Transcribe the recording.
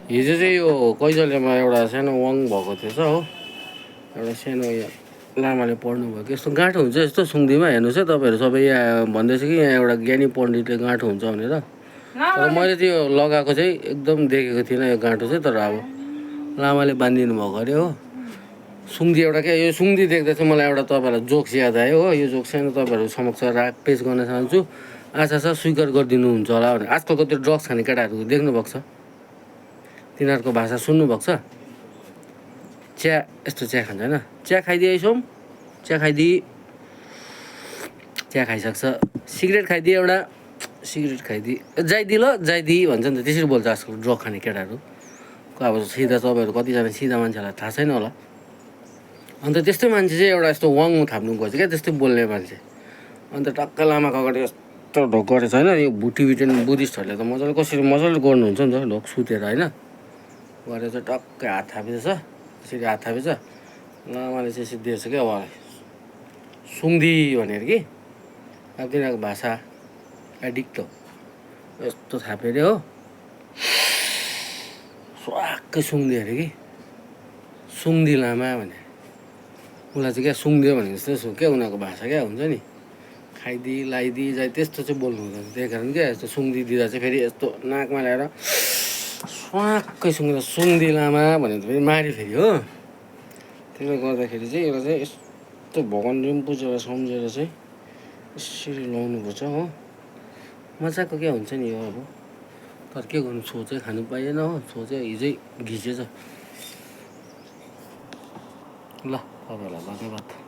हिजो चाहिँ यो कैजलेमा एउटा सानो वाङ भएको थिएछ हो, एउटा सानो यहाँ लामाले पढ्नु भएको यस्तो गाँठो हुन्छ यस्तो सुङ्दीमा। हेर्नुहोस् है तपाईँहरू सबै यहाँ भन्दैछ कि यहाँ एउटा ज्ञानी पण्डितले गाँठो हुन्छ भनेर, तर मैले त्यो लगाएको चाहिँ एकदम देखेको थिइनँ यो गाँठो चाहिँ। तर अब लामाले बाँधिदिनु भएको अरे हो। सुङ्दी एउटा क्या, यो सुङ्दी देख्दा चाहिँ मलाई एउटा तपाईँहरूलाई जोक्स याद आयो हो। यो जोक्स चाहिँ तपाईँहरू समक्ष पेस गर्न चाहन्छु। आशा छ स्वीकार गरिदिनुहुन्छ होला भनेर। आजकलको त्यो ड्रग्स खाने केटाहरू देख्नुभएको छ, तिनीहरूको भाषा सुन्नुभएको छ। चिया यस्तो चिया खान्छ होइन, चिया खाइदिए यसो, चिया खाइदिए, चिया खाइसक्छ। सिगरेट खाइदिए एउटा, सिगरेट खाइदिए, जाइदिए ल जाइदिए भन्छ नि त, त्यसरी बोल्छ आजकल ड्रग खाने केटाहरू। अब सिधा तपाईँहरू कतिजना सिधा मान्छेलाई थाहा छैन होला। अन्त त्यस्तै मान्छे चाहिँ एउटा यस्तो वाङ थाप्नु गएछ क्या, त्यस्तै बोल्ने मान्छे। अन्त टक्क लामाको अगाडि यस्तो ढोक गरेछ होइन। यो टिबिटेन बुद्धिस्टहरूले त मजाले कसरी मजाले गर्नुहुन्छ नि त ढोक सुतेर होइन। गरेर चाहिँ टक्कै हात थापेछ, त्यसरी हात थापेछ। लामाले चाहिँ यसरी दिएछ क्या उहाँलाई सुङ्दी भनेर कि। अब तिनीहरूको भाषा एडिक्ट हो, यस्तो थाप्यो अरे हो, स्वाक्कै सुङ्दियो अरे कि। सुङ्दी लामा भने उसलाई चाहिँ क्या सुङ्दियो भने जस्तो क्या उनीहरूको भाषा क्या हुन्छ नि। खाइदिए लाइदिए जाइ त्यस्तो चाहिँ बोल्नु हुँदैन। त्यही कारण क्या यस्तो सुङ्दी दिँदा चाहिँ फेरि यस्तो नाकमा ल्याएर स्वाक्कै सुङ्गेर सुङ्दी लामा भनेर फेरि माऱ्यो फेरि हो। त्यसले गर्दाखेरि चाहिँ एउटा चाहिँ यस्तो भगवान रिम्पोचेलाई सम्झेर चाहिँ यसरी लाउनुपर्छ हो। मजाको क्या हुन्छ नि यो अब। तर के गर्नु, छो चाहिँ खानु पाइएन हो। छो चाहिँ हिजै घिचेछ। ल तपाईँहरूलाई धन्यवाद।